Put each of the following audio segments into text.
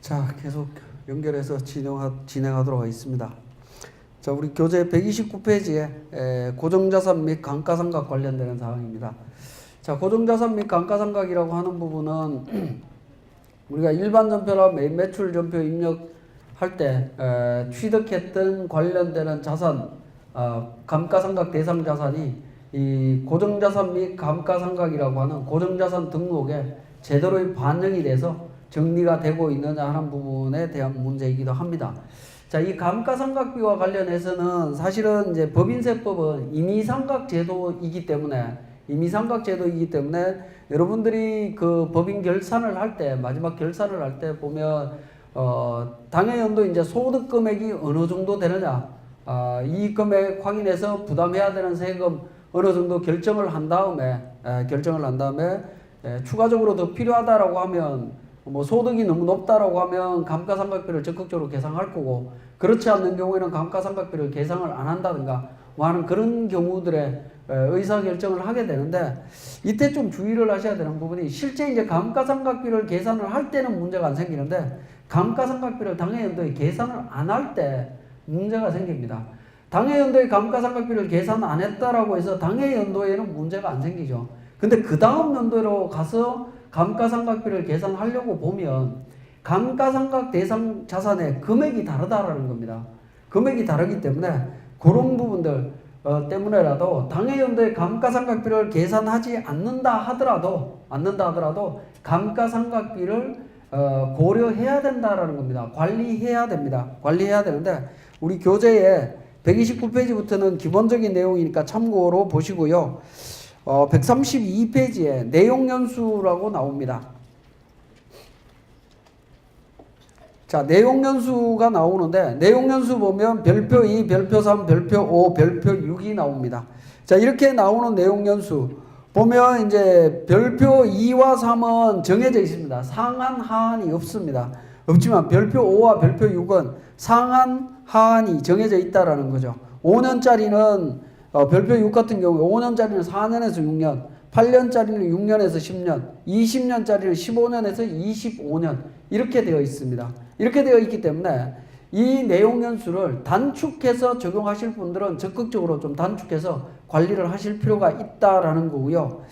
자, 계속 연결해서 진행하도록 하겠습니다. 자, 우리 교재 129페이지에 고정자산 및 감가상각 관련되는 사항입니다. 자, 고정자산 및 감가상각이라고 하는 부분은 우리가 일반 전표나 매출 전표 입력할 때 취득했던 관련되는 자산, 감가상각 대상 자산이 이 고정자산 및 감가상각이라고 하는 고정자산 등록에 제대로 반영이 돼서 정리가 되고 있느냐 하는 부분에 대한 문제이기도 합니다. 자, 이 감가상각비와 관련해서는 사실은 이제 법인세법은 임의상각제도이기 때문에 여러분들이 그 법인 결산을 할 때, 마지막 결산을 할 때 보면 당해연도 이제 소득 금액이 어느 정도 되느냐, 이 금액 확인해서 부담해야 되는 세금 어느 정도 결정을 한 다음에 추가적으로 더 필요하다라고 하면 뭐 소득이 너무 높다라고 하면 감가상각비를 적극적으로 계산할 거고, 그렇지 않는 경우에는 감가상각비를 계산을 안 한다든가 뭐 하는 그런 경우들의 의사결정을 하게 되는데, 이때 좀 주의를 하셔야 되는 부분이, 실제 이제 감가상각비를 계산을 할 때는 문제가 안 생기는데 감가상각비를 당해연도에 계산을 안 할 때 문제가 생깁니다. 당해연도에 감가상각비를 계산 안 했다라고 해서 당해연도에는 문제가 안 생기죠. 근데 그 다음 연도로 가서 감가상각비를 계산하려고 보면 감가상각 대상 자산의 금액이 다르다라는 겁니다. 금액이 다르기 때문에 그런 부분들 때문에라도 당해연도에 감가상각비를 계산하지 않는다 하더라도 감가상각비를 고려해야 된다라는 겁니다. 관리해야 됩니다. 관리해야 되는데 우리 교재에 129페이지부터는 기본적인 내용이니까 참고로 보시고요. 132페이지에 내용연수라고 나옵니다. 자, 내용연수가 나오는데, 내용연수 보면 별표 2, 별표 3, 별표 5, 별표 6이 나옵니다. 자, 이렇게 나오는 내용연수 보면 이제 별표 2와 3은 정해져 있습니다. 상한, 하한이 없습니다. 없지만 별표 5와 별표 6은 상한, 하한이 정해져 있다라는 거죠. 5년짜리는 별표 6 같은 경우에 5년짜리는 4년에서 6년, 8년짜리는 6년에서 10년, 20년짜리는 15년에서 25년 이렇게 되어 있습니다. 이렇게 되어 있기 때문에 이 내용연수를 단축해서 적용하실 분들은 적극적으로 좀 단축해서 관리를 하실 필요가 있다라는 거고요.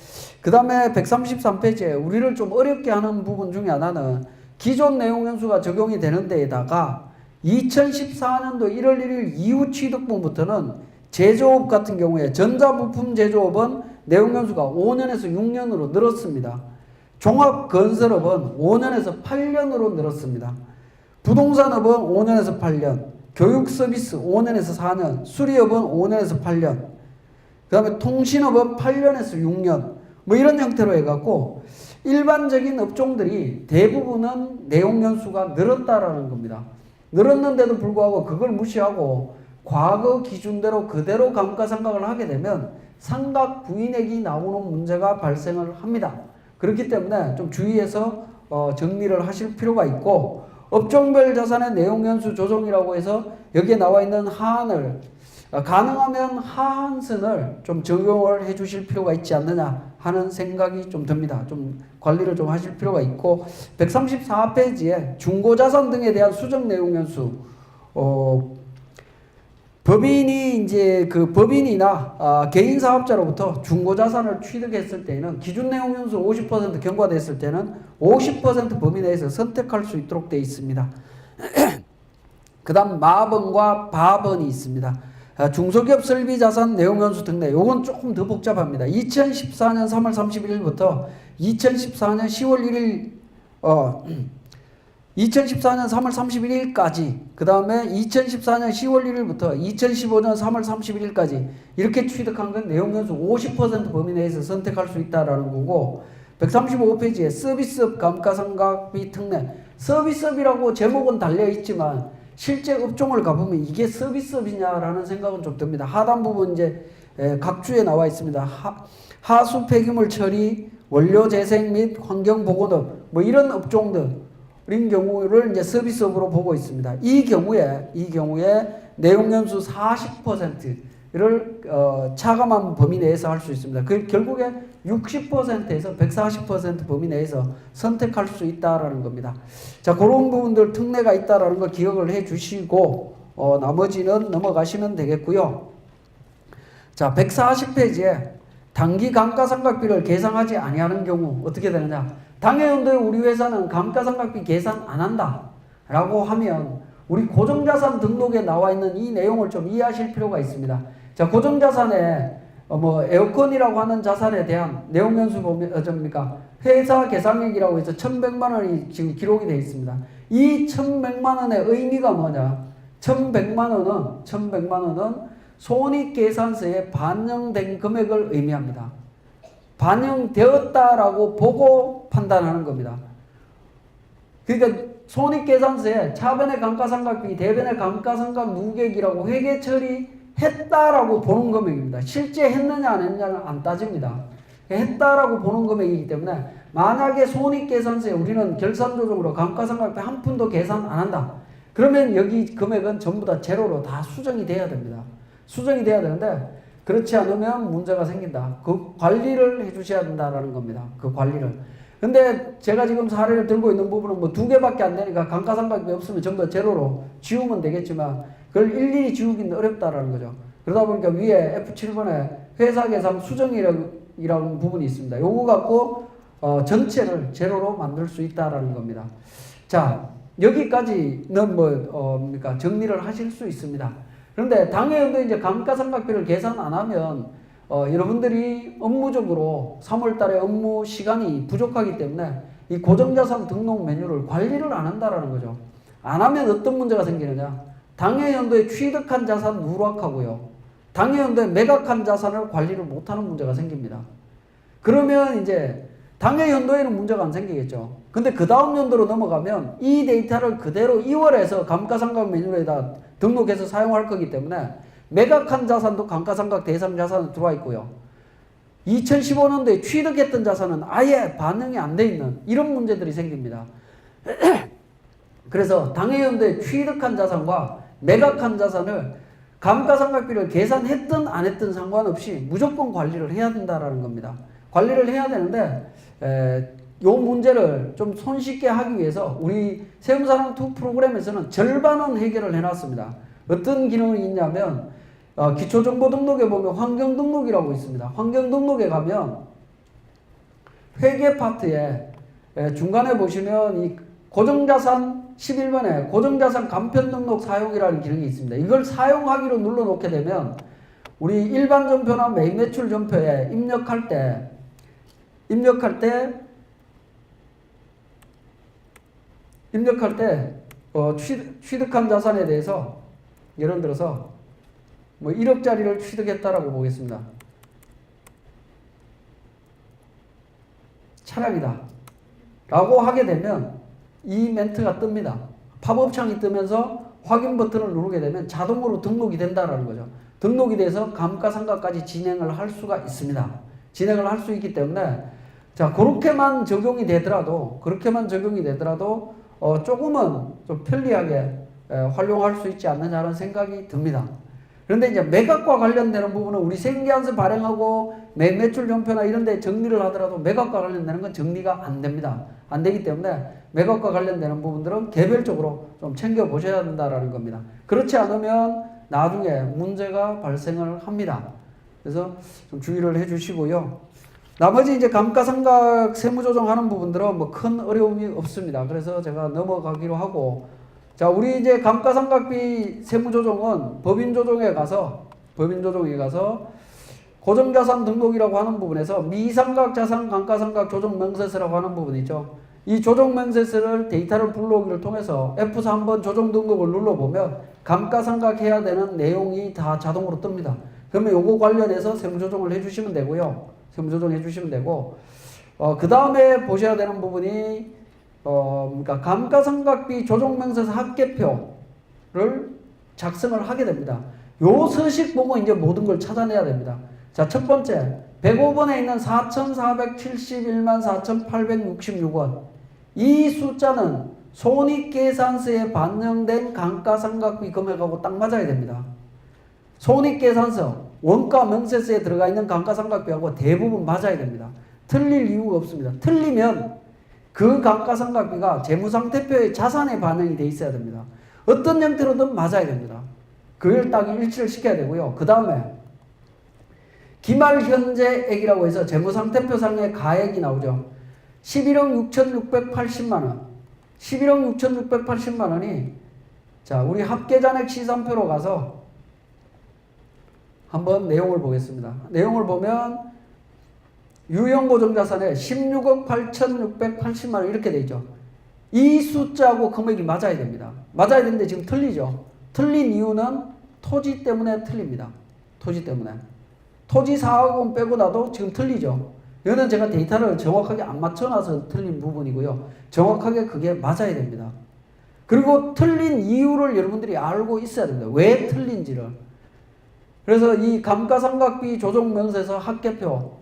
그 다음에 133페이지에 우리를 좀 어렵게 하는 부분 중에 하나는 기존 내용연수가 적용이 되는 데에다가 2014년도 1월 1일 이후 취득분부터는 제조업 같은 경우에 전자부품 제조업은 내용연수가 5년에서 6년으로 늘었습니다. 종합건설업은 5년에서 8년으로 늘었습니다. 부동산업은 5년에서 8년, 교육서비스 5년에서 4년, 수리업은 5년에서 8년, 그 다음에 통신업은 8년에서 6년, 뭐 이런 형태로 해갖고 일반적인 업종들이 대부분은 내용연수가 늘었다라는 겁니다. 늘었는데도 불구하고 그걸 무시하고 과거 기준대로 그대로 감가상각을 하게 되면 상각 부인액이 나오는 문제가 발생을 합니다. 그렇기 때문에 좀 주의해서 정리를 하실 필요가 있고, 업종별 자산의 내용연수 조정이라고 해서 여기에 나와 있는 하한을 가능하면 하한선을 좀 적용을 해 주실 필요가 있지 않느냐 하는 생각이 좀 듭니다. 좀 관리를 좀 하실 필요가 있고, 134페이지에 중고자산 등에 대한 수정 내용연수, 법인이 이제 그 법인이나 개인 사업자로부터 중고자산을 취득했을 때는 기준 내용연수 50% 경과됐을 때는 50% 범위 내에서 선택할 수 있도록 되어 있습니다. 그 다음 마번과 바번이 있습니다. 중소기업 설비자산 내용연수 등내, 요건 조금 더 복잡합니다. 2014년 3월 31일부터 2014년 10월 1일 2014년 3월 31일까지, 그 다음에 2014년 10월 1일부터 2015년 3월 31일까지 이렇게 취득한 건 내용연수 50% 범위 내에서 선택할 수 있다라는 거고, 135페이지에 서비스업 감가상각비 특례, 서비스업이라고 제목은 달려 있지만 실제 업종을 가보면 이게 서비스업이냐라는 생각은 좀 듭니다. 하단 부분 이제 각주에 나와 있습니다. 하수 폐기물 처리, 원료 재생 및 환경보건업, 뭐 이런 업종들 인 경우를 이제 서비스업으로 보고 있습니다. 이 경우에 내용연수 40%, 차감한 범위 내에서 할 수 있습니다. 그 결국에 60%에서 140% 범위 내에서 선택할 수 있다라는 겁니다. 자, 그런 부분들 특례가 있다라는 거 기억을 해 주시고 나머지는 넘어가시면 되겠고요. 자, 140페이지에 단기 감가상각비를 계산하지 아니하는 경우 어떻게 되느냐? 당해연도에 우리 회사는 감가상각비 계산 안 한다 라고 하면 우리 고정자산 등록에 나와 있는 이 내용을 좀 이해하실 필요가 있습니다. 자, 고정자산에 에어컨이라고 하는 자산에 대한 내용연수 보면 회사 계산액이라고 해서 1,100만 원이 지금 기록이 되어 있습니다. 이 1,100만 원의 의미가 뭐냐? 1,100만 원은 손익계산서에 반영된 금액을 의미합니다. 반영되었다라고 보고 판단하는 겁니다. 그러니까 손익계산서에 차변의 감가상각비, 대변의 감가상각 누계액이라고 회계 처리했다라고 보는 금액입니다. 실제 했느냐 안 했느냐는 안 따집니다. 했다라고 보는 금액이기 때문에 만약에 손익계산서에 우리는 결산조정으로 감가상각비 한 푼도 계산 안 한다. 그러면 여기 금액은 전부 다 제로로 다 수정이 돼야 됩니다. 수정이 돼야 되는데 그렇지 않으면 문제가 생긴다. 그 관리를 해주셔야 된다라는 겁니다. 그 관리를. 근데 제가 지금 사례를 들고 있는 부분은 뭐 2개밖에 안 되니까 감가상각비 없으면 전부 다 제로로 지우면 되겠지만 그걸 일일이 지우기는 어렵다라는 거죠. 그러다 보니까 위에 F7번에 회사계산 수정이라는 부분이 있습니다. 요거 갖고 전체를 제로로 만들 수 있다라는 겁니다. 자, 여기까지는 정리를 하실 수 있습니다. 그런데 당해연도 이제 감가상각비를 계산 안 하면 여러분들이 업무적으로 3월 달에 업무 시간이 부족하기 때문에 이 고정자산 등록 메뉴를 관리를 안 한다라는 거죠. 안 하면 어떤 문제가 생기느냐? 당해연도에 취득한 자산 누락하고요. 당해연도에 매각한 자산을 관리를 못하는 문제가 생깁니다. 그러면 이제 당해연도에는 문제가 안 생기겠죠. 근데 그 다음 연도로 넘어가면 이 데이터를 그대로 2월에서 감가상각 메뉴에다 등록해서 사용할 거기 때문에 매각한 자산도 감가상각 대상 자산에 들어와 있고요. 2015년도에 취득했던 자산은 아예 반영이 안 돼 있는 이런 문제들이 생깁니다. 그래서 당해연도에 취득한 자산과 매각한 자산을 감가상각비를 계산했든 안 했든 상관없이 무조건 관리를 해야 된다라는 겁니다. 관리를 해야 되는데 요 문제를 좀 손쉽게 하기 위해서 우리 세무사랑2 프로그램에서는 절반은 해결을 해놨습니다. 어떤 기능이 있냐면 기초정보등록에 보면 환경등록이라고 있습니다. 환경등록에 가면 회계 파트에 중간에 보시면 이 고정자산 11번에 고정자산 간편등록 사용이라는 기능이 있습니다. 이걸 사용하기로 눌러놓게 되면 우리 일반 전표나 매매출 전표에 입력할 때 취득한 자산에 대해서 예를 들어서 뭐 1억짜리를 취득했다라고 보겠습니다. 차량이다 라고 하게 되면 이 멘트가 뜹니다. 팝업창이 뜨면서 확인 버튼을 누르게 되면 자동으로 등록이 된다라는 거죠. 등록이 돼서 감가상각까지 진행을 할 수가 있습니다. 진행을 할 수 있기 때문에 자, 그렇게만 적용이 되더라도 조금은 좀 편리하게 활용할 수 있지 않느냐는 생각이 듭니다. 그런데 이제 매각과 관련되는 부분은 우리 생계안서 발행하고 매매출 전표나 이런 데 정리를 하더라도 매각과 관련되는 건 정리가 안 됩니다. 안 되기 때문에 매각과 관련되는 부분들은 개별적으로 좀 챙겨보셔야 된다라는 겁니다. 그렇지 않으면 나중에 문제가 발생을 합니다. 그래서 좀 주의를 해 주시고요. 나머지 이제 감가상각 세무조정하는 부분들은 뭐 큰 어려움이 없습니다. 그래서 제가 넘어가기로 하고, 자, 우리 이제 감가상각비 세무조정은 법인조정에 가서 고정자산 등록이라고 하는 부분에서 미상각자산 감가상각 조정명세서라고 하는 부분이 있죠. 이 조정명세서를 데이터를 불러오기를 통해서 F3 한번 조정등록을 눌러보면 감가상각 해야 되는 내용이 다 자동으로 뜹니다. 그러면 요거 관련해서 세무조정을 해주시면 되고요. 세무조정 해주시면 되고, 그 다음에 보셔야 되는 부분이, 그러니까 감가상각비 조정명세서 합계표를 작성을 하게 됩니다. 요 서식 보고 이제 모든 걸 찾아내야 됩니다. 자, 첫 번째, 105번에 있는 4,471만 4,866원. 이 숫자는 손익계산서에 반영된 감가상각비 금액하고 딱 맞아야 됩니다. 손익계산서. 원가 명세서에 들어가 있는 감가상각비하고 대부분 맞아야 됩니다. 틀릴 이유가 없습니다. 틀리면 그 감가상각비가 재무상태표의 자산에 반영이 돼 있어야 됩니다. 어떤 형태로든 맞아야 됩니다. 그걸 딱 일치를 시켜야 되고요. 그 다음에 기말 현재액이라고 해서 재무상태표상에 가액이 나오죠. 11억 6,680만원. 11억 6,680만원이 자, 우리 합계잔액 시산표로 가서 한번 내용을 보겠습니다. 내용을 보면 유형고정자산에 16억 8,680만원 이렇게 돼 있죠. 이 숫자하고 금액이 맞아야 됩니다. 맞아야 되는데 지금 틀리죠. 틀린 이유는 토지 때문에 틀립니다. 토지 때문에. 토지 사업은 빼고 나도 지금 틀리죠. 이거는 제가 데이터를 정확하게 안 맞춰놔서 틀린 부분이고요. 정확하게 그게 맞아야 됩니다. 그리고 틀린 이유를 여러분들이 알고 있어야 됩니다. 왜 틀린지를. 그래서 이 감가상각비 조정명세서 합계표,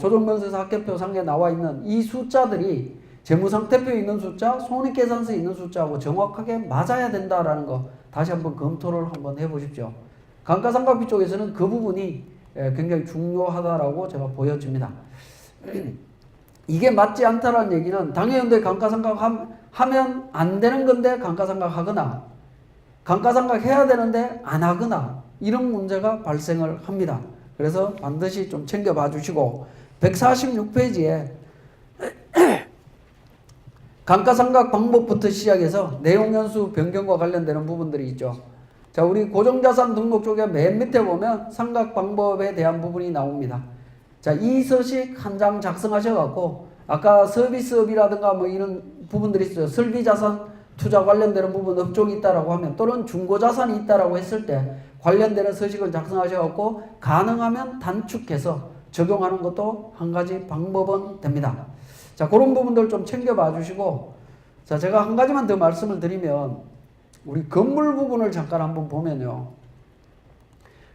조정명세서 합계표 상에 나와 있는 이 숫자들이 재무상태표에 있는 숫자, 손익계산서에 있는 숫자하고 정확하게 맞아야 된다라는 거 다시 한번 검토를 한번 해보십시오. 감가상각비 쪽에서는 그 부분이 굉장히 중요하다라고 제가 보여집니다. 이게 맞지 않다라는 얘기는 당해연도에 감가상각 하면 안 되는 건데 감가상각 하거나 감가상각 해야 되는데 안 하거나 이런 문제가 발생을 합니다. 그래서 반드시 좀 챙겨봐 주시고 146페이지에 감가상각 방법부터 시작해서 내용연수 변경과 관련되는 부분들이 있죠. 자, 우리 고정자산 등록 쪽에 맨 밑에 보면 상각 방법에 대한 부분이 나옵니다. 자, 이 서식 한 장 작성하셔갖고 아까 서비스업이라든가 뭐 이런 부분들이 있어요. 설비자산 투자 관련되는 부분 업종이 있다라고 하면 또는 중고자산이 있다라고 했을 때 관련되는 서식을 작성하셔갖고 가능하면 단축해서 적용하는 것도 한 가지 방법은 됩니다. 자, 그런 부분들 좀 챙겨봐 주시고, 자, 제가 한 가지만 더 말씀을 드리면 우리 건물 부분을 잠깐 한번 보면요.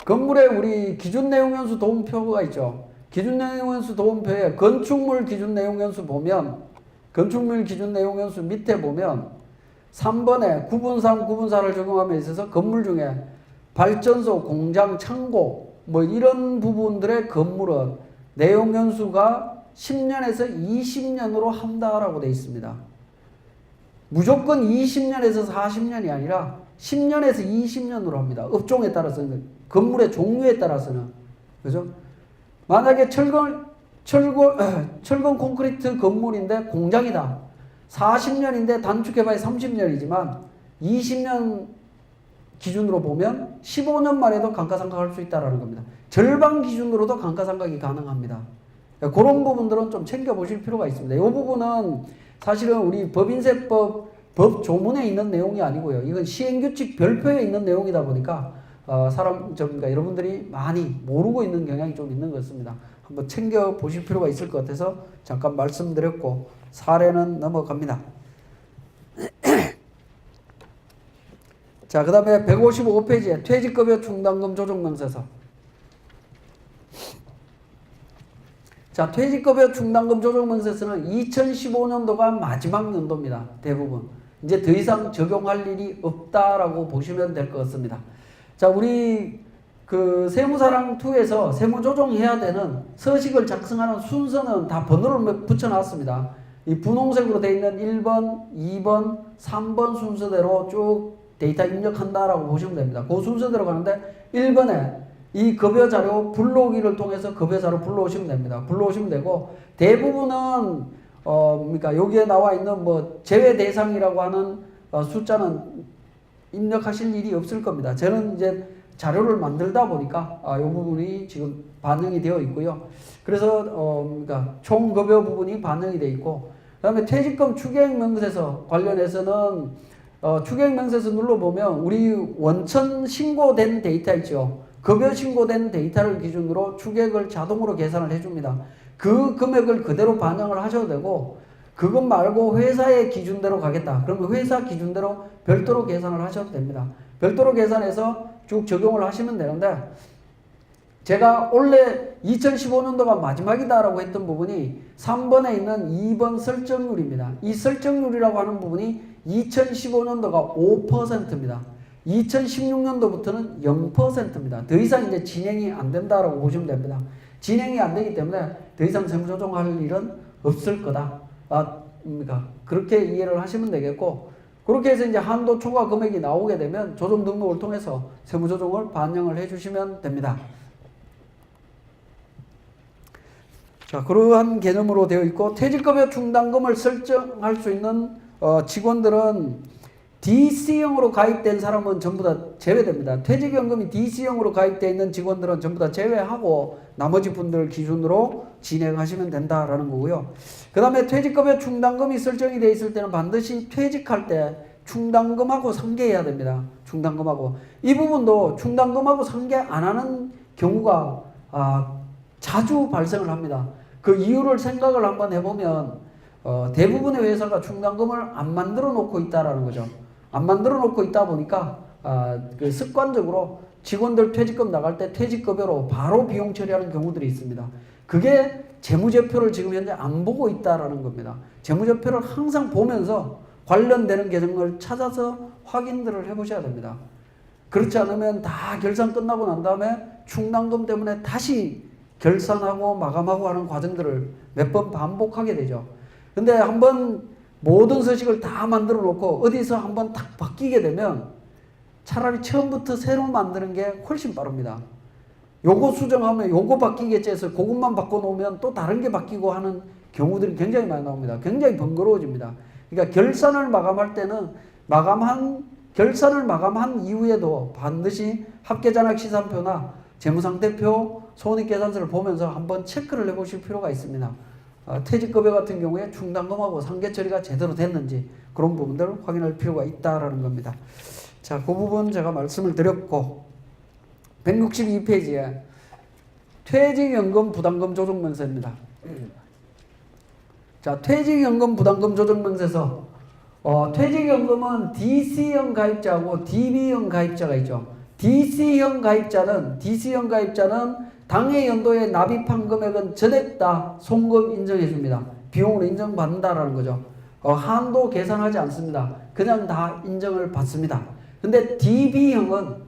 건물에 우리 기준내용연수 도움표가 있죠. 기준내용연수 도움표에 건축물 기준내용연수 보면 건축물 기준내용연수 밑에 보면 3번에 구분상 구분사를 적용함에 있어서 건물 중에 발전소, 공장, 창고 뭐 이런 부분들의 건물은 내용연수가 10년에서 20년으로 한다라고 되어 있습니다. 무조건 20년에서 40년이 아니라 10년에서 20년으로 합니다. 업종에 따라서는, 건물의 종류에 따라서는. 그죠? 만약에 철근 콘크리트 건물인데 공장이다. 40년인데 단축해봐야 30년이지만 20년 기준으로 보면 15년 만에도 감가상각할 수 있다는 겁니다. 절반 기준으로도 감가상각이 가능합니다. 그런 부분들은 좀 챙겨보실 필요가 있습니다. 이 부분은 사실은 우리 법인세법 법 조문에 있는 내용이 아니고요. 이건 시행규칙 별표에 있는 내용이다 보니까 그러니까 여러분들이 많이 모르고 있는 경향이 좀 있는 것 같습니다. 한번 챙겨보실 필요가 있을 것 같아서 잠깐 말씀드렸고 사례는 넘어갑니다. 자, 그 다음에 155페이지에 퇴직급여 충당금 조정명세서. 자, 퇴직급여 충당금 조정명세서는 2015년도가 마지막 연도입니다. 대부분. 이제 더 이상 적용할 일이 없다라고 보시면 될 것 같습니다. 자, 우리 그 세무사랑2에서 세무조정해야 되는 서식을 작성하는 순서는 다 번호를 붙여놨습니다. 이 분홍색으로 되어 있는 1번, 2번, 3번 순서대로 쭉 데이터 입력한다라고 보시면 됩니다. 그 순서대로 가는데 1번에 이 급여자료 불러오기를 통해서 급여자료 불러오시면 됩니다. 불러오시면 되고 대부분은 그러니까 여기에 나와 있는 뭐 제외 대상이라고 하는 숫자는 입력하실 일이 없을 겁니다. 저는 이제 자료를 만들다 보니까 이 부분이 지금 반영이 되어 있고요. 그래서 그러니까 총 급여 부분이 반영이 되어 있고, 그다음에 퇴직금 추계액명세서 관련해서는 추계액명세서 눌러보면 우리 원천 신고된 데이터 있죠. 급여 신고된 데이터를 기준으로 추계액을 자동으로 계산을 해줍니다. 그 금액을 그대로 반영을 하셔도 되고, 그것 말고 회사의 기준대로 가겠다. 그러면 회사 기준대로 별도로 계산을 하셔도 됩니다. 별도로 계산해서 쭉 적용을 하시면 되는데, 제가 원래 2015년도가 마지막이다라고 했던 부분이 3번에 있는 2번 설정률입니다. 이 설정률이라고 하는 부분이 2015년도가 5%입니다. 2016년도부터는 0%입니다. 더 이상 이제 진행이 안 된다라고 보시면 됩니다. 진행이 안 되기 때문에 더 이상 세무조정할 일은 없을 거다. 그러니까 그렇게 이해를 하시면 되겠고, 그렇게 해서 이제 한도 초과 금액이 나오게 되면 조정 등록을 통해서 세무조정을 반영을 해주시면 됩니다. 자, 그러한 개념으로 되어 있고, 퇴직급여 충당금을 설정할 수 있는 직원들은 DC형으로 가입된 사람은 전부 다 제외됩니다. 퇴직연금이 DC형으로 가입되어 있는 직원들은 전부 다 제외하고 나머지 분들 기준으로 진행하시면 된다라는 거고요. 그 다음에 퇴직급여 충당금이 설정이 되어 있을 때는 반드시 퇴직할 때 충당금하고 상계해야 됩니다. 충당금하고. 이 부분도 충당금하고 상계 안 하는 경우가 자주 발생을 합니다. 그 이유를 생각을 한번 해보면 대부분의 회사가 충당금을 안 만들어 놓고 있다라는 거죠. 안 만들어 놓고 있다 보니까 그 습관적으로 직원들 퇴직금 나갈 때 퇴직급여로 바로 비용 처리하는 경우들이 있습니다. 그게 재무제표를 지금 현재 안 보고 있다라는 겁니다. 재무제표를 항상 보면서 관련되는 계정을 찾아서 확인들을 해보셔야 됩니다. 그렇지 않으면 다 결산 끝나고 난 다음에 충당금 때문에 다시 결산하고 마감하고 하는 과정들을 몇 번 반복하게 되죠. 근데 한번 모든 서식을 다 만들어 놓고 어디서 한번 딱 바뀌게 되면 차라리 처음부터 새로 만드는 게 훨씬 빠릅니다. 요거 수정하면 요거 바뀌겠지 해서 그것만 바꿔놓으면 또 다른 게 바뀌고 하는 경우들이 굉장히 많이 나옵니다. 굉장히 번거로워집니다. 그러니까 결산을 마감할 때는 결산을 마감한 이후에도 반드시 합계잔액시산표나 재무상태표, 손익계산서를 보면서 한번 체크를 해보실 필요가 있습니다. 퇴직급여 같은 경우에 충당금하고 상계 처리가 제대로 됐는지 그런 부분들을 확인할 필요가 있다라는 겁니다. 자, 그 부분 제가 말씀을 드렸고, 162페이지에 퇴직연금 부담금 조정명세입니다. 자, 퇴직연금 부담금 조정명세에서 퇴직연금은 DC형 가입자하고 DB형 가입자가 있죠. DC형 가입자는 당해 연도에 납입한 금액은 전액 다 송금 인정해 줍니다. 비용으로 인정받는다라는 거죠. 한도 계산하지 않습니다. 그냥 다 인정을 받습니다. 근데 DB형은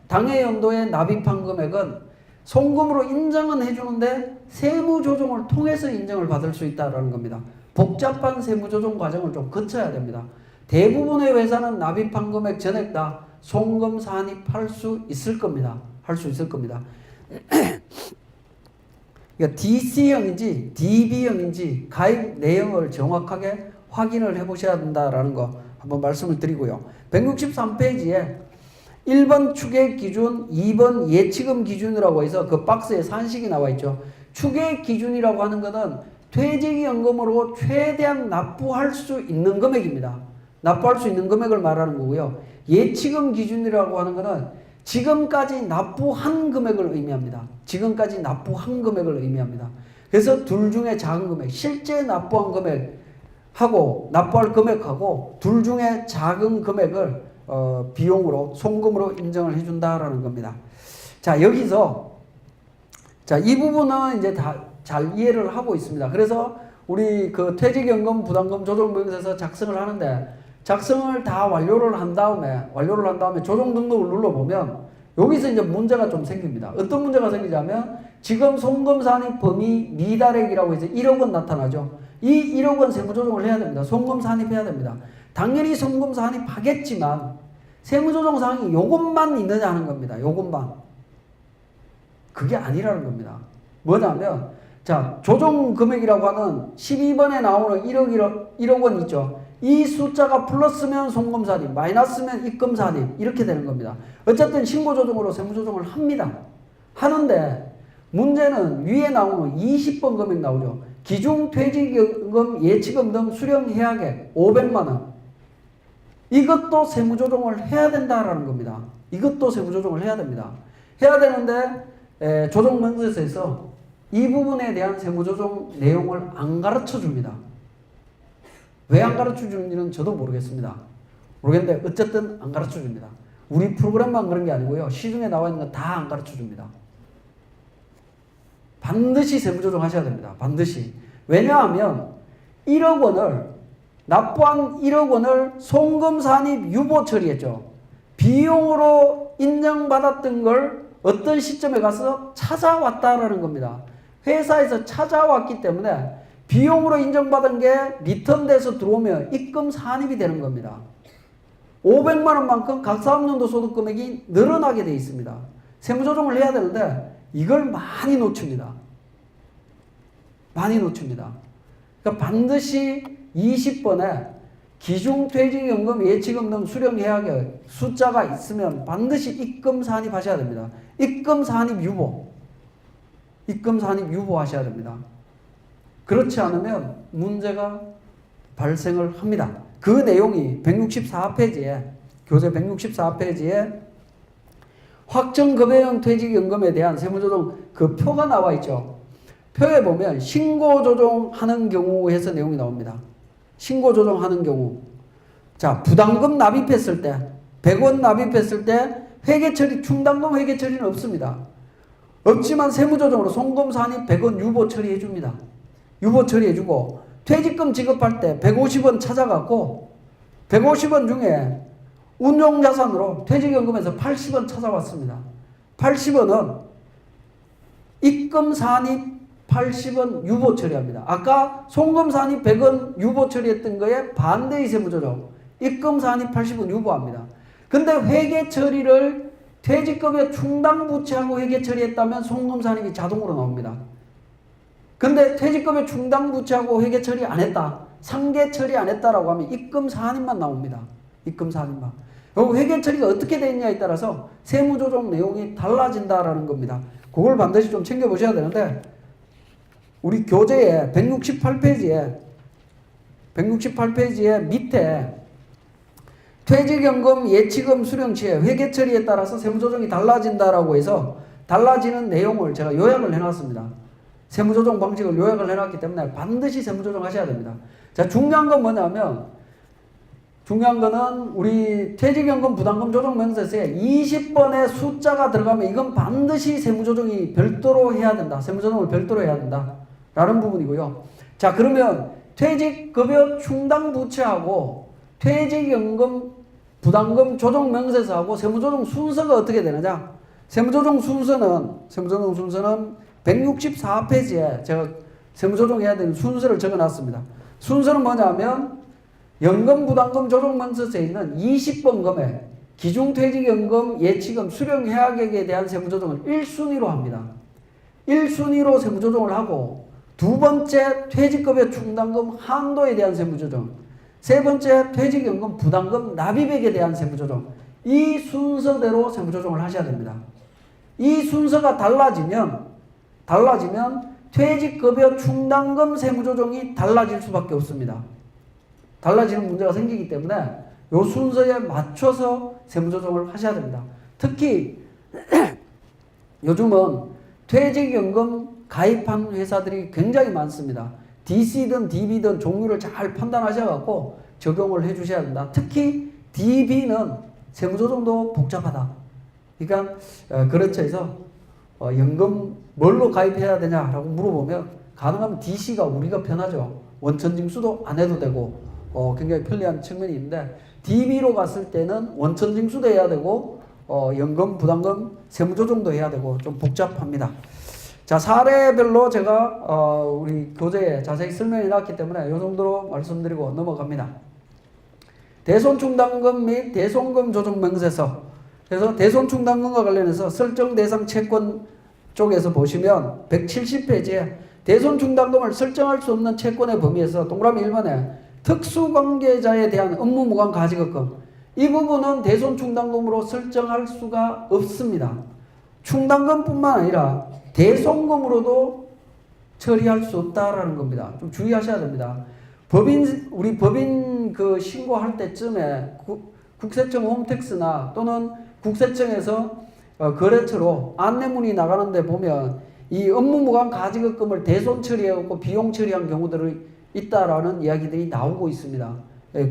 당해 연도에 납입한 금액은 송금으로 인정은 해주는데 세무조정을 통해서 인정을 받을 수 있다라는 겁니다. 복잡한 세무조정 과정을 좀 거쳐야 됩니다. 대부분의 회사는 납입한 금액 전액 다 송금 산입할 수 있을 겁니다. 할 수 있을 겁니다. 그러니까 DC형인지 DB형인지 가입 내용을 정확하게 확인을 해보셔야 된다라는 거 한번 말씀을 드리고요. 163페이지에 1번 추계 기준, 2번 예치금 기준이라고 해서 그 박스에 산식이 나와 있죠. 추계 기준이라고 하는 것은 퇴직연금으로 최대한 납부할 수 있는 금액입니다. 납부할 수 있는 금액을 말하는 거고요. 예치금 기준이라고 하는 것은 지금까지 납부한 금액을 의미합니다. 지금까지 납부한 금액을 의미합니다. 그래서 둘 중에 작은 금액, 실제 납부한 금액하고 납부할 금액하고 둘 중에 작은 금액을 비용으로 송금으로 인정을 해준다라는 겁니다. 자, 여기서 이 부분은 이제 다 잘 이해를 하고 있습니다. 그래서 우리 그 퇴직연금 부담금 조정명세서 작성을 하는데 작성을 다 완료를 한 다음에 조정 등록을 눌러보면 여기서 이제 문제가 좀 생깁니다. 어떤 문제가 생기냐면 지금 송금 산입 범위 미달액이라고 해서 1억 원 나타나죠. 이 1억 원 세무조정을 해야 됩니다. 송금 산입해야 됩니다. 당연히 송금 산입하겠지만 세무조정 사항이 요것만 있느냐 하는 겁니다. 요것만. 그게 아니라는 겁니다. 뭐냐면 자, 조정 금액이라고 하는 12번에 나오는 1억 원 있죠. 이 숫자가 플러스면 송금 산입, 마이너스면 입금 산입 이렇게 되는 겁니다. 어쨌든 신고조정으로 세무조정을 합니다. 하는데 문제는 위에 나오는 20번 금액 나오죠. 기중 퇴직연금, 예치금 등 수령해약액 500만 원. 이것도 세무조정을 해야 된다라는 겁니다. 이것도 세무조정을 해야 됩니다. 해야 되는데 조정명세서에서 이 부분에 대한 세무조정 내용을 안 가르쳐 줍니다. 왜 안 가르쳐 주는지는 저도 모르겠습니다. 모르겠는데 어쨌든 안 가르쳐 줍니다. 우리 프로그램만 그런 게 아니고요. 시중에 나와 있는 거 다 안 가르쳐 줍니다. 반드시 세무조정 하셔야 됩니다. 반드시. 왜냐하면 1억 원을 납부한 1억 원을 송금 산입 유보 처리했죠. 비용으로 인정받았던 걸 어떤 시점에 가서 찾아왔다라는 겁니다. 회사에서 찾아왔기 때문에 비용으로 인정받은 게 리턴돼서 들어오면 입금 산입이 되는 겁니다. 500만 원만큼 각 사업연도 소득 금액이 늘어나게 돼 있습니다. 세무조정을 해야 되는데 이걸 많이 놓칩니다. 많이 놓칩니다. 그러니까 반드시 20번에 기중퇴직연금, 예치금 등 수령해약의 숫자가 있으면 반드시 입금 산입하셔야 됩니다. 입금 산입 유보. 입금 산입 유보하셔야 됩니다. 그렇지 않으면 문제가 발생을 합니다. 그 내용이 164페이지에 교재 164페이지에 확정급여형 퇴직연금에 대한 세무조정 그 표가 나와 있죠. 표에 보면 신고조정하는 경우 해서 내용이 나옵니다. 신고조정하는 경우. 자, 부담금 납입했을 때 100원 납입했을 때 회계처리, 충당금 회계처리는 없습니다. 없지만 세무조정으로 송금 산입 100원 유보 처리해 줍니다. 유보 처리해 주고 퇴직금 지급할 때 150원 찾아갔고 150원 중에 운용자산으로 퇴직연금에서 80원 찾아왔습니다. 80원은 입금 산입 80원 유보 처리합니다. 아까 송금 산입 100원 유보 처리했던 거에 반대의 세무조정. 입금 산입 80원 유보합니다. 근데 회계 처리를 퇴직급여 충당 부채하고 회계 처리했다면 송금 산입이 자동으로 나옵니다. 근데 퇴직급여 충당 부채하고 회계 처리 안 했다. 상계 처리 안 했다라고 하면 입금 산입만 나옵니다. 입금 산입만. 회계 처리가 어떻게 되어 있냐에 따라서 세무조정 내용이 달라진다라는 겁니다. 그걸 반드시 좀 챙겨보셔야 되는데 우리 교재에 168페이지에 밑에 퇴직연금, 예치금 수령 시에 회계 처리에 따라서 세무조정이 달라진다라고 해서 달라지는 내용을 제가 요약을 해놨습니다. 세무조정 방식을 요약을 해놨기 때문에 반드시 세무조정 하셔야 됩니다. 자, 중요한 건 뭐냐면 중요한 거는 우리 퇴직연금 부담금 조정 명세서에 20번의 숫자가 들어가면 이건 반드시 세무조정이 별도로 해야 된다. 세무조정을 별도로 해야 된다. 라는 부분이고요. 자, 그러면 퇴직급여 충당 부채하고 퇴직연금 부담금 조정 명세서하고 세무조정 순서가 어떻게 되느냐? 세무조정 순서는 164페이지에 제가 세무조정 해야 되는 순서를 적어놨습니다. 순서는 뭐냐면 연금 부담금 조정 명세서에 있는 20번 금액 기중퇴직연금, 예치금, 수령해약액에 대한 세무조정을 1순위로 합니다. 1순위로 세무조정을 하고 두 번째 퇴직급여 충당금 한도에 대한 세무조정, 세 번째 퇴직연금 부담금 납입액에 대한 세무조정, 이 순서대로 세무조정을 하셔야 됩니다. 이 순서가 달라지면 퇴직급여 충당금 세무조정이 달라질 수밖에 없습니다. 달라지는 문제가 생기기 때문에 이 순서에 맞춰서 세무조정을 하셔야 됩니다. 특히 요즘은 퇴직연금 가입한 회사들이 굉장히 많습니다. DC든 DB든 종류를 잘 판단하셔갖고 적용을 해주셔야 된다. 특히 DB는 세무조정도 복잡하다. 그러니까 그렇죠 해서 연금 뭘로 가입해야 되냐라고 물어보면 가능하면 DC가 우리가 편하죠. 원천징수도 안 해도 되고 굉장히 편리한 측면이 있는데 DB로 갔을 때는 원천징수도 해야 되고 연금, 부담금, 세무조정도 해야 되고 좀 복잡합니다. 자, 사례별로 제가 우리 교재에 자세히 설명해 놨기 때문에 이 정도로 말씀드리고 넘어갑니다. 대손충당금 및 대손금 조정 명세서. 그래서 대손충당금과 관련해서 설정 대상 채권 쪽에서 보시면 170페이지에 대손충당금을 설정할 수 없는 채권의 범위에서 동그라미 1번에 특수관계자에 대한 업무무관 가지급금, 이 부분은 대손충당금으로 설정할 수가 없습니다. 충당금뿐만 아니라 대손금으로도 처리할 수 없다라는 겁니다. 좀 주의하셔야 됩니다. 우리 법인 그 신고할 때쯤에 국세청 홈택스나 또는 국세청에서 거래처로 안내문이 나가는데 보면 이 업무무관 가지급금을 대손 처리하고 비용 처리한 경우들이 있다라는 이야기들이 나오고 있습니다.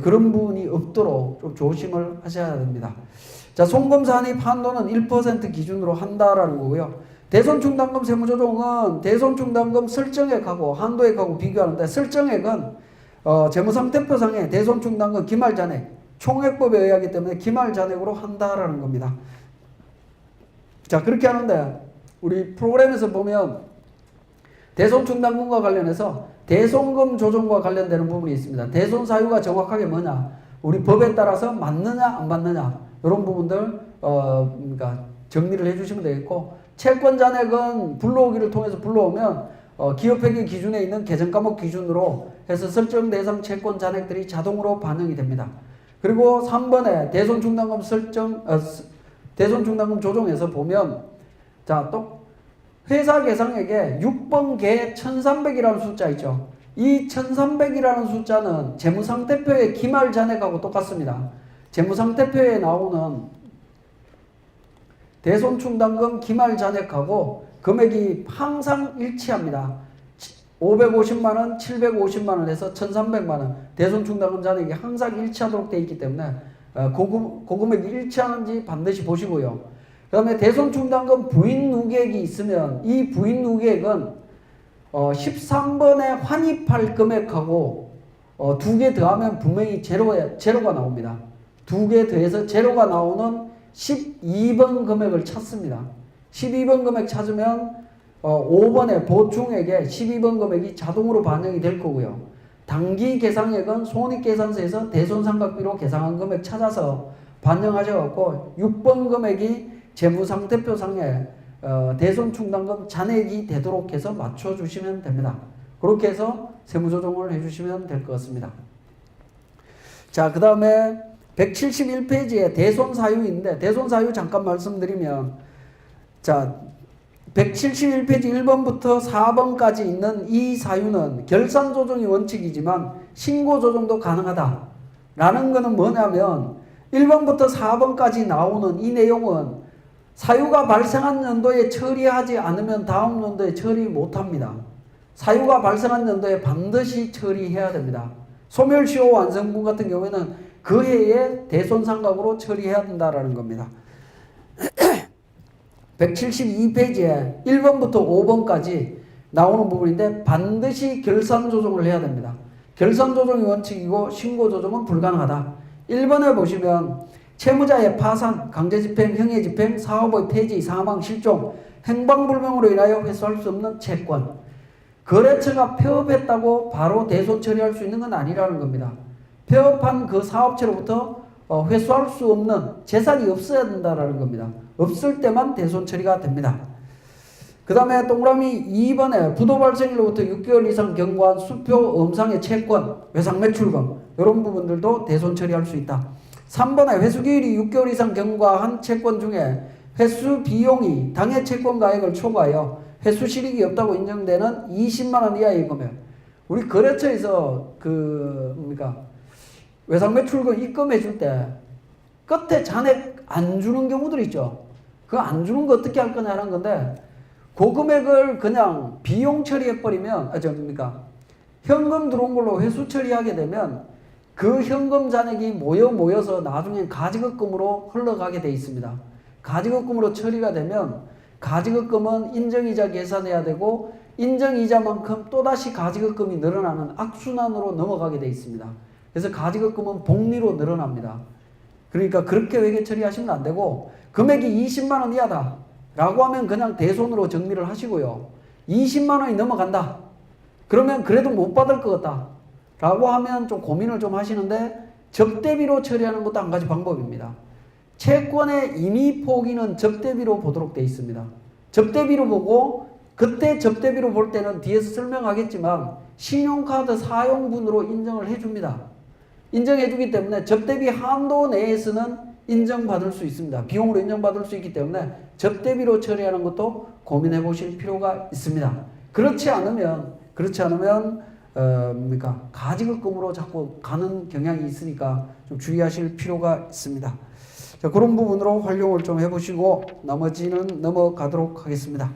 그런 부분이 없도록 좀 조심을 하셔야 됩니다. 자, 송금 산입 한도는 1% 기준으로 한다라는 거고요. 대손충당금 세무조정은 대손충당금 설정액하고 한도액하고 비교하는데 설정액은 재무상태표상에 대손충당금 기말잔액 총액법에 의하기 때문에 기말 잔액으로 한다라는 겁니다. 자, 그렇게 하는데 우리 프로그램에서 보면 대손충당금과 관련해서 대손금 조정과 관련되는 부분이 있습니다. 대손 사유가 정확하게 뭐냐, 우리 법에 따라서 맞느냐 안 맞느냐 이런 부분들 그러니까 정리를 해주시면 되겠고, 채권 잔액은 불러오기를 통해서 불러오면 기업회계 기준에 있는 개정 과목 기준으로 해서 설정 대상 채권 잔액들이 자동으로 반영이 됩니다. 그리고 3번에 대손충당금 설정 대손충당금 조정에서 보면 자, 또 회사 계상액에 6번 개 1300이라는 숫자 있죠. 이 1300이라는 숫자는 재무상태표의 기말 잔액하고 똑같습니다. 재무상태표에 나오는 대손충당금 기말 잔액하고 금액이 항상 일치합니다. 550만원, 750만원 해서 1300만원 대손충당금 잔액이 항상 일치하도록 되어 있기 때문에 그 금액이 일치하는지 반드시 보시고요. 그 다음에 대손충당금 부인 누계액이 있으면 이 부인 누계액은 13번에 환입할 금액하고 2개 더하면 분명히 제로가 나옵니다. 2개 더해서 제로가 나오는 12번 금액을 찾습니다. 12번 금액 찾으면 5번의 보충액에 12번 금액이 자동으로 반영이 될 거고요. 당기 계상액은 손익계산서에서 대손상각비로 계상한 금액 찾아서 반영하셔갖고 6번 금액이 재무상태표상에 대손충당금 잔액이 되도록 해서 맞춰주시면 됩니다. 그렇게 해서 세무조정을 해주시면 될 것 같습니다. 자, 그 다음에 171페이지에 대손사유인데 대손사유 잠깐 말씀드리면, 자 171페이지 1번부터 4번까지 있는 이 사유는 결산조정이 원칙이지만 신고조정도 가능하다라는 거는 뭐냐면 1번부터 4번까지 나오는 이 내용은 사유가 발생한 연도에 처리하지 않으면 다음 연도에 처리 못합니다. 사유가 발생한 연도에 반드시 처리해야 됩니다. 소멸시효 완성분 같은 경우에는 그 해에 대손상각으로 처리해야 된다라는 겁니다. 172페이지에 1번부터 5번까지 나오는 부분인데 반드시 결산조정을 해야 됩니다. 결산조정이 원칙이고 신고조정은 불가능하다. 1번에 보시면 채무자의 파산, 강제집행, 형해집행, 사업의 폐지, 사망, 실종, 행방불명으로 인하여 회수할 수 없는 채권. 거래처가 폐업했다고 바로 대손 처리할 수 있는 건 아니라는 겁니다. 폐업한 그 사업체로부터 회수할 수 없는 재산이 없어야 된다라는 겁니다. 없을 때만 대손 처리가 됩니다. 그 다음에 동그라미 2번에 부도 발생일로부터 6개월 이상 경과한 수표 음상의 채권, 외상 매출금 이런 부분들도 대손 처리할 수 있다. 3번에 회수기일이 6개월 이상 경과한 채권 중에 회수 비용이 당해 채권 가액을 초과하여 회수 실익이 없다고 인정되는 20만원 이하의 금액. 우리 거래처에서 외상 매출금 입금해 줄 때 끝에 잔액 안 주는 경우들 있죠. 그거 안 주는 거 어떻게 할 거냐는 건데, 그 금액을 그냥 비용 처리해 버리면 현금 들어온 걸로 회수 처리하게 되면 그 현금 잔액이 모여서 나중에 가지급금으로 흘러가게 돼 있습니다. 가지급금으로 처리가 되면 가지급금은 인정이자 계산해야 되고 인정이자만큼 또다시 가지급금이 늘어나는 악순환으로 넘어가게 돼 있습니다. 그래서 가지급금은 복리로 늘어납니다. 그러니까 그렇게 회계 처리하시면 안 되고, 금액이 20만원 이하다 라고 하면 그냥 대손으로 정리를 하시고요. 20만원이 넘어간다 그러면 그래도 못 받을 것 같다 라고 하면 좀 고민을 좀 하시는데, 접대비로 처리하는 것도 한 가지 방법입니다. 채권의 임의 포기는 접대비로 보도록 되어 있습니다. 접대비로 보고, 그때 접대비로 볼 때는 뒤에서 설명하겠지만 신용카드 사용분으로 인정을 해줍니다. 인정해주기 때문에 접대비 한도 내에서는 인정받을 수 있습니다. 비용으로 인정받을 수 있기 때문에 접대비로 처리하는 것도 고민해 보실 필요가 있습니다. 그렇지 않으면 가지급금으로 자꾸 가는 경향이 있으니까 좀 주의하실 필요가 있습니다. 자, 그런 부분으로 활용을 좀 해보시고 나머지는 넘어가도록 하겠습니다.